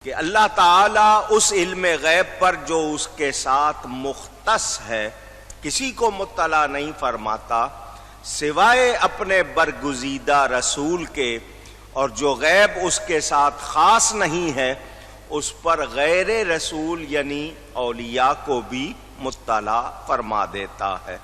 کہ اللہ تعالیٰ اس علم غیب پر جو اس کے ساتھ مختص ہے کسی کو مطلع نہیں فرماتا سوائے اپنے برگزیدہ رسول کے، اور جو غیب اس کے ساتھ خاص نہیں ہے اس پر غیر رسول یعنی اولیاء کو بھی مطلع فرما دیتا ہے۔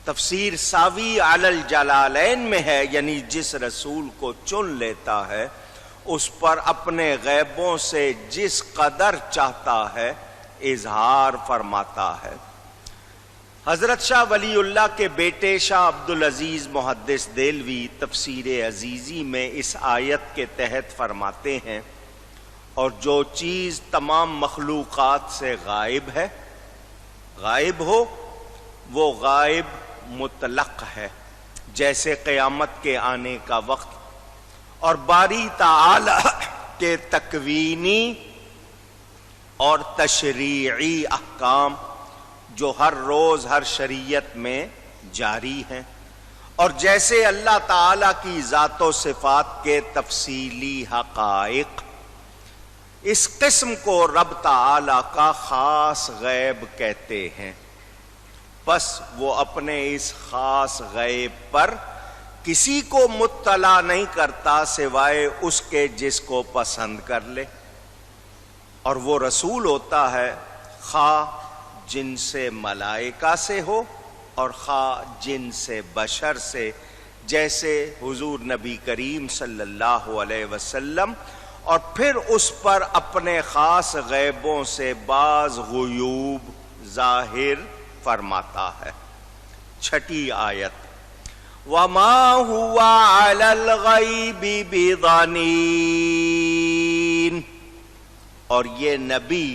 تفسیر ساوی علی الجلالین میں ہے، یعنی جس رسول کو چن لیتا ہے اس پر اپنے غیبوں سے جس قدر چاہتا ہے اظہار فرماتا ہے۔ حضرت شاہ ولی اللہ کے بیٹے شاہ عبدالعزیز محدث دہلوی تفسیر عزیزی میں اس آیت کے تحت فرماتے ہیں، اور جو چیز تمام مخلوقات سے غائب ہے، غائب ہو، وہ غائب مطلق ہے، جیسے قیامت کے آنے کا وقت، اور باری تعالی کے تکوینی اور تشریعی احکام جو ہر روز ہر شریعت میں جاری ہیں، اور جیسے اللہ تعالی کی ذات و صفات کے تفصیلی حقائق، اس قسم کو رب تعالی کا خاص غیب کہتے ہیں۔ بس وہ اپنے اس خاص غیب پر کسی کو مطلع نہیں کرتا سوائے اس کے جس کو پسند کر لے، اور وہ رسول ہوتا ہے خواہ جن سے ملائکہ سے ہو اور خواہ جن سے بشر سے، جیسے حضور نبی کریم صلی اللہ علیہ وسلم، اور پھر اس پر اپنے خاص غیبوں سے بعض غیوب ظاہر فرماتا ہے۔ چھٹی آیت، وَمَا هُوَ عَلَى الْغَيْبِ بِضَنِينٍ، اور یہ نبی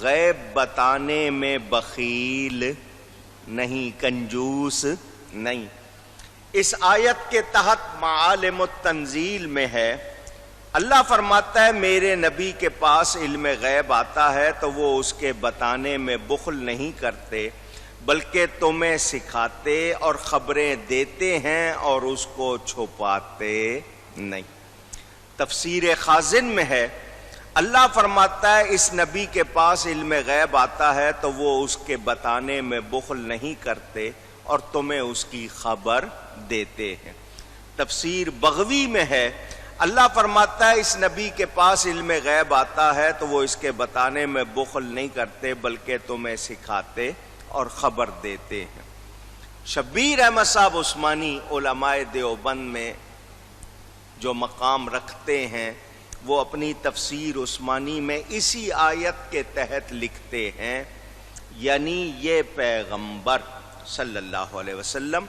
غیب بتانے میں بخیل نہیں، کنجوس نہیں۔ اس آیت کے تحت معالم التنزیل میں ہے، اللہ فرماتا ہے میرے نبی کے پاس علم غیب آتا ہے تو وہ اس کے بتانے میں بخل نہیں کرتے، بلکہ تمہیں سکھاتے اور خبریں دیتے ہیں اور اس کو چھپاتے نہیں۔ تفسیر خازن میں ہے، اللہ فرماتا ہے اس نبی کے پاس علم غیب آتا ہے تو وہ اس کے بتانے میں بخل نہیں کرتے اور تمہیں اس کی خبر دیتے ہیں۔ تفسیر بغوی میں ہے، اللہ فرماتا ہے اس نبی کے پاس علم غیب آتا ہے تو وہ اس کے بتانے میں بخل نہیں کرتے بلکہ تمہیں سکھاتے اور خبر دیتے ہیں۔ شبیر احمد صاحب عثمانی علماء دیوبند میں جو مقام رکھتے ہیں وہ اپنی تفسیر عثمانی میں اسی آیت کے تحت لکھتے ہیں، یعنی یہ پیغمبر صلی اللہ علیہ وسلم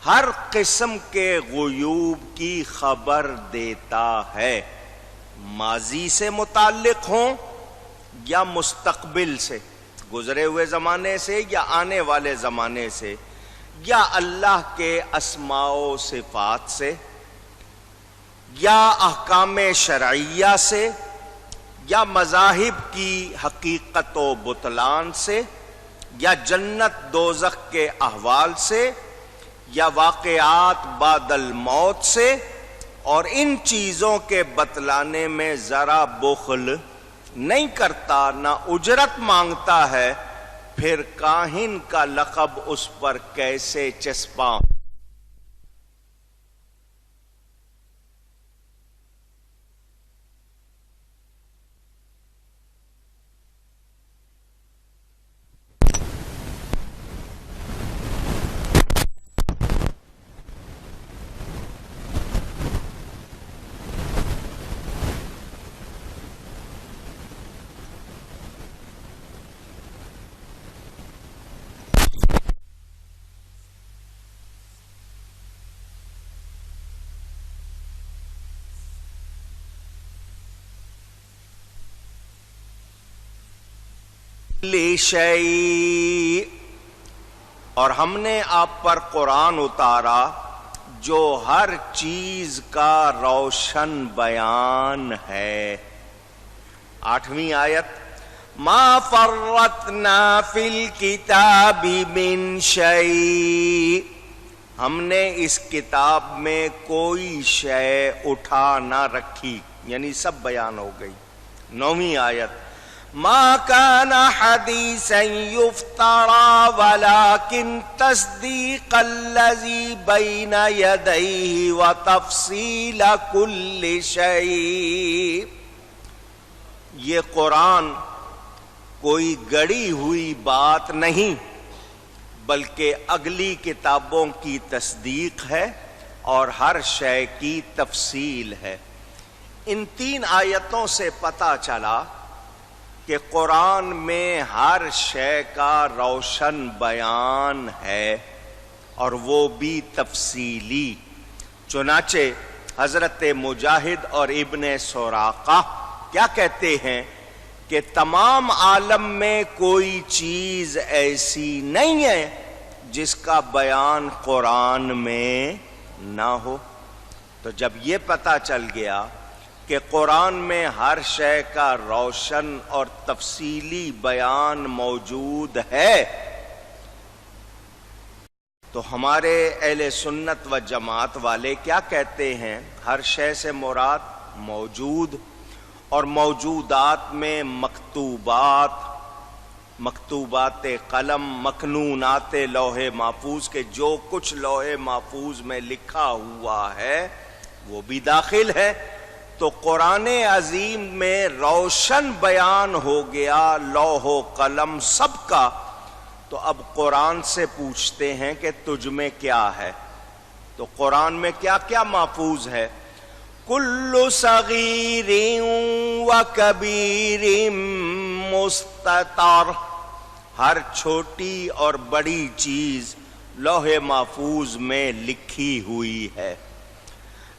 ہر قسم کے غیوب کی خبر دیتا ہے، ماضی سے متعلق ہوں یا مستقبل سے، گزرے ہوئے زمانے سے یا آنے والے زمانے سے، یا اللہ کے اسماء و صفات سے، یا احکام شرعیہ سے، یا مذاہب کی حقیقت و بطلان سے، یا جنت دوزخ کے احوال سے، یا واقعات بعد الموت سے، اور ان چیزوں کے بتلانے میں ذرا بخل نہیں کرتا، نہ اجرت مانگتا ہے، پھر کاہن کا لقب اس پر کیسے چسپاں۔ شیء، اور ہم نے آپ پر قرآن اتارا جو ہر چیز کا روشن بیان ہے۔ 8ویں آیت، ما فرطنا فی الکتاب من شیء، ہم نے اس کتاب میں کوئی شے اٹھا نہ رکھی، یعنی سب بیان ہو گئی۔ 9ویں آیت، ما كان حديثا يفترى ولكن تصديق الذي بين يديه وتفصيل كل شيء. یہ قرآن کوئی گڑی ہوئی بات نہیں بلکہ اگلی کتابوں کی تصدیق ہے اور ہر شے کی تفصیل ہے. ان 3 آیتوں سے پتہ چلا کہ قرآن میں ہر شے کا روشن بیان ہے اور وہ بھی تفصیلی. چنانچہ حضرت مجاہد اور ابن سراقہ کیا کہتے ہیں کہ تمام عالم میں کوئی چیز ایسی نہیں ہے جس کا بیان قرآن میں نہ ہو. تو جب یہ پتہ چل گیا کہ قرآن میں ہر شے کا روشن اور تفصیلی بیان موجود ہے تو ہمارے اہل سنت و جماعت والے کیا کہتے ہیں؟ ہر شے سے مراد موجود، اور موجودات میں مکتوبات قلم، مکنونات لوح محفوظ کے جو کچھ لوح محفوظ میں لکھا ہوا ہے وہ بھی داخل ہے. تو قرآن عظیم میں روشن بیان ہو گیا لوح و قلم سب کا. تو اب قرآن سے پوچھتے ہیں کہ تجھ میں کیا ہے؟ تو قرآن میں کیا کیا محفوظ ہے؟ کل صغیر و کبیر مستطر، ہر چھوٹی اور بڑی چیز لوح محفوظ میں لکھی ہوئی ہے.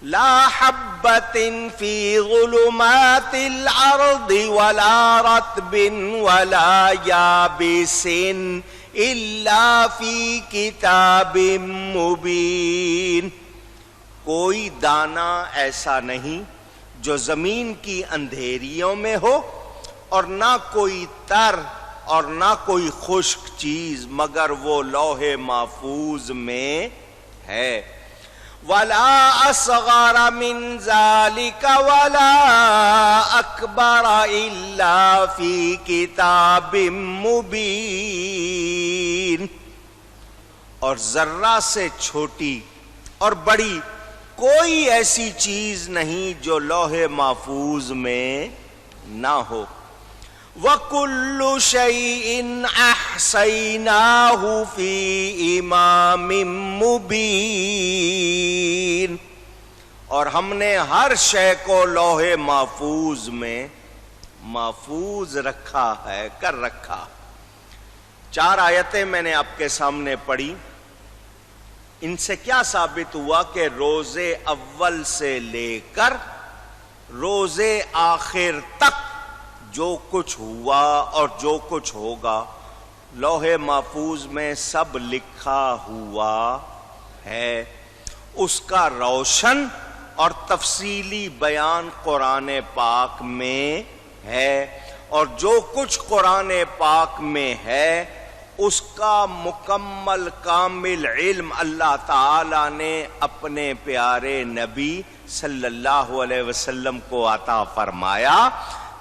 لا حبۃ فی ظلمات الارض ولا رطب ولا یابس الا فی کتاب مبین. کوئی دانہ ایسا نہیں جو زمین کی اندھیریوں میں ہو، اور نہ کوئی تر اور نہ کوئی خشک چیز مگر وہ لوح محفوظ میں ہے. ولا اصغر من ذلك ولا اکبر الا فی کتاب مبین. اور ذرہ سے چھوٹی اور بڑی کوئی ایسی چیز نہیں جو لوح محفوظ میں نہ ہو. وَكُلُّ شَيْءٍ أَحْصَيْنَاهُ فِي إِمَامٍ مُبِينٍ. اور ہم نے ہر شے کو لوح محفوظ میں محفوظ رکھا ہے، کر رکھا. 4 آیتیں میں نے آپ کے سامنے پڑھی. ان سے کیا ثابت ہوا کہ روز اول سے لے کر روز آخر تک جو کچھ ہوا اور جو کچھ ہوگا لوح محفوظ میں سب لکھا ہوا ہے. اس کا روشن اور تفصیلی بیان قرآن پاک میں ہے، اور جو کچھ قرآن پاک میں ہے اس کا مکمل کامل علم اللہ تعالی نے اپنے پیارے نبی صلی اللہ علیہ وسلم کو عطا فرمایا.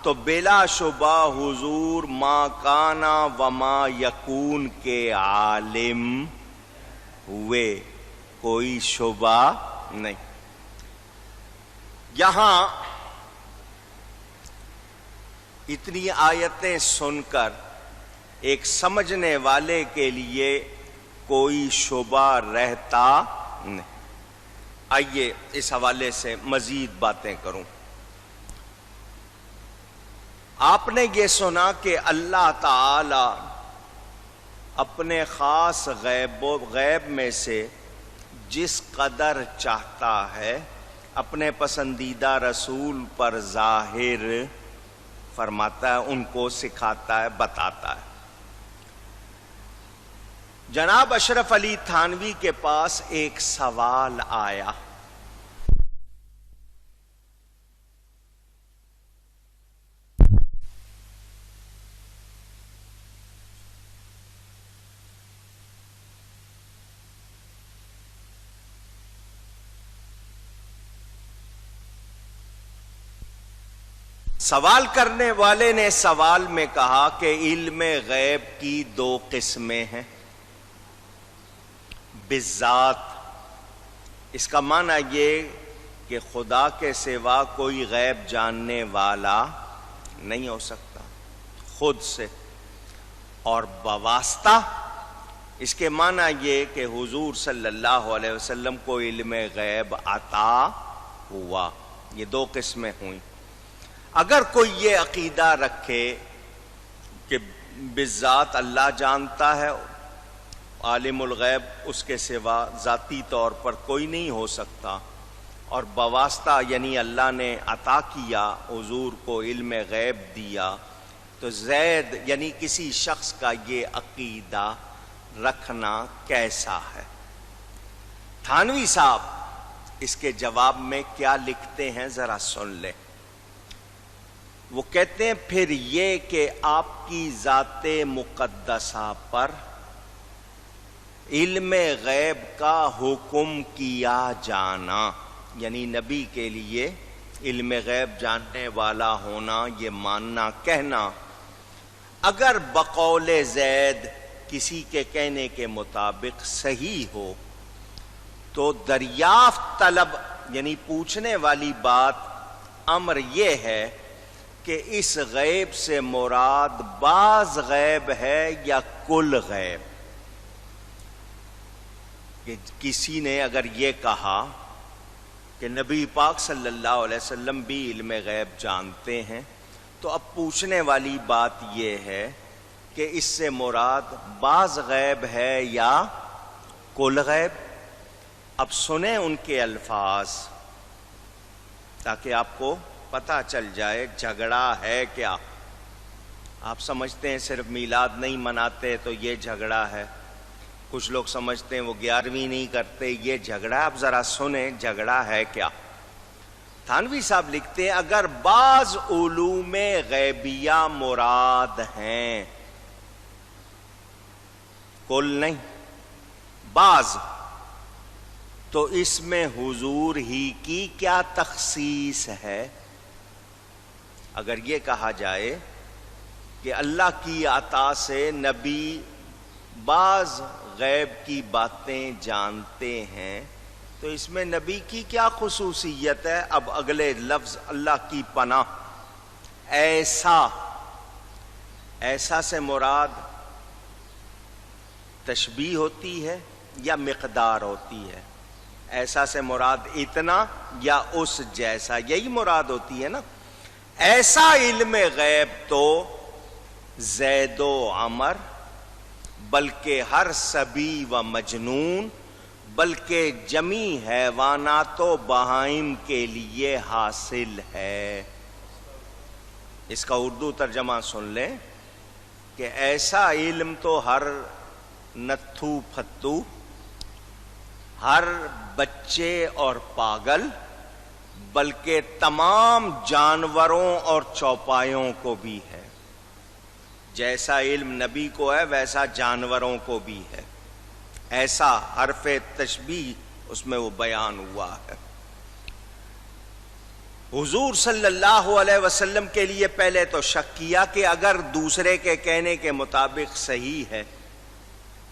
تو بلا شبہ حضور ما کانا وما یکون کے عالم ہوئے، کوئی شبہ نہیں. یہاں اتنی آیتیں سن کر ایک سمجھنے والے کے لیے کوئی شبہ رہتا نہیں. آئیے اس حوالے سے مزید باتیں کروں. آپ نے یہ سنا کہ اللہ تعالی اپنے خاص غیب میں سے جس قدر چاہتا ہے اپنے پسندیدہ رسول پر ظاہر فرماتا ہے، ان کو سکھاتا ہے، بتاتا ہے. جناب اشرف علی تھانوی کے پاس ایک سوال آیا. سوال کرنے والے نے سوال میں کہا کہ علم غیب کی دو قسمیں ہیں بالذات. اس کا معنی یہ کہ خدا کے سوا کوئی غیب جاننے والا نہیں ہو سکتا خود سے. اور بواسطہ اس کے معنی یہ کہ حضور صلی اللہ علیہ وسلم کو علم غیب عطا ہوا. یہ دو قسمیں ہوئیں. اگر کوئی یہ عقیدہ رکھے کہ بالذات اللہ جانتا ہے، عالم الغیب اس کے سوا ذاتی طور پر کوئی نہیں ہو سکتا، اور بواسطہ یعنی اللہ نے عطا کیا حضور کو علم غیب دیا، تو زید یعنی کسی شخص کا یہ عقیدہ رکھنا کیسا ہے؟ تھانوی صاحب اس کے جواب میں کیا لکھتے ہیں ذرا سن لیں. وہ کہتے ہیں پھر یہ کہ آپ کی ذات مقدسہ پر علم غیب کا حکم کیا جانا، یعنی نبی کے لیے علم غیب جاننے والا ہونا، یہ ماننا کہنا، اگر بقول زید کسی کے کہنے کے مطابق صحیح ہو تو دریافت طلب یعنی پوچھنے والی بات امر یہ ہے کہ اس غیب سے مراد بعض غیب ہے یا کل غیب. کہ کسی نے اگر یہ کہا کہ نبی پاک صلی اللہ علیہ وسلم بھی علم غیب جانتے ہیں، تو اب پوچھنے والی بات یہ ہے کہ اس سے مراد بعض غیب ہے یا کل غیب. اب سنیں ان کے الفاظ تاکہ آپ کو پتہ چل جائے جھگڑا ہے کیا. آپ سمجھتے ہیں صرف میلاد نہیں مناتے تو یہ جھگڑا ہے، کچھ لوگ سمجھتے ہیں وہ 11ویں نہیں کرتے، یہ جھگڑا. اب ذرا سنیں جھگڑا ہے کیا. تھانوی صاحب لکھتے ہیں اگر بعض علوم غیبیہ مراد ہیں، کل نہیں بعض، تو اس میں حضور ہی کی کیا تخصیص ہے؟ اگر یہ کہا جائے کہ اللہ کی عطا سے نبی بعض غیب کی باتیں جانتے ہیں، تو اس میں نبی کی کیا خصوصیت ہے؟ اب اگلے لفظ اللہ کی پناہ، ایسا سے مراد تشبیہ ہوتی ہے یا مقدار ہوتی ہے؟ ایسا سے مراد اتنا یا اس جیسا، یہی مراد ہوتی ہے نا. ایسا علم غیب تو زید و عمر بلکہ ہر صبی و مجنون بلکہ جمی حیوانات و بہائم کے لیے حاصل ہے. اس کا اردو ترجمہ سن لیں کہ ایسا علم تو ہر نتھو پھتو، ہر بچے اور پاگل، بلکہ تمام جانوروں اور چوپایوں کو بھی ہے. جیسا علم نبی کو ہے ویسا جانوروں کو بھی ہے. ایسا حرف تشبیہ اس میں وہ بیان ہوا ہے. حضور صلی اللہ علیہ وسلم کے لیے پہلے تو شک کیا کہ اگر دوسرے کے کہنے کے مطابق صحیح ہے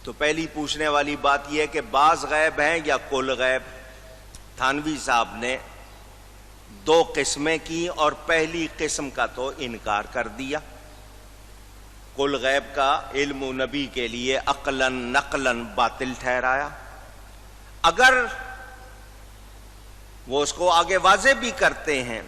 تو پہلی پوچھنے والی بات یہ ہے کہ بعض غیب ہیں یا کل غیب. تھانوی صاحب نے دو قسمیں کی اور پہلی قسم کا تو انکار کر دیا. کل غیب کا علم نبی کے لیے عقلاً نقلاً باطل ٹھہرایا. اگر وہ اس کو آگے واضح بھی کرتے ہیں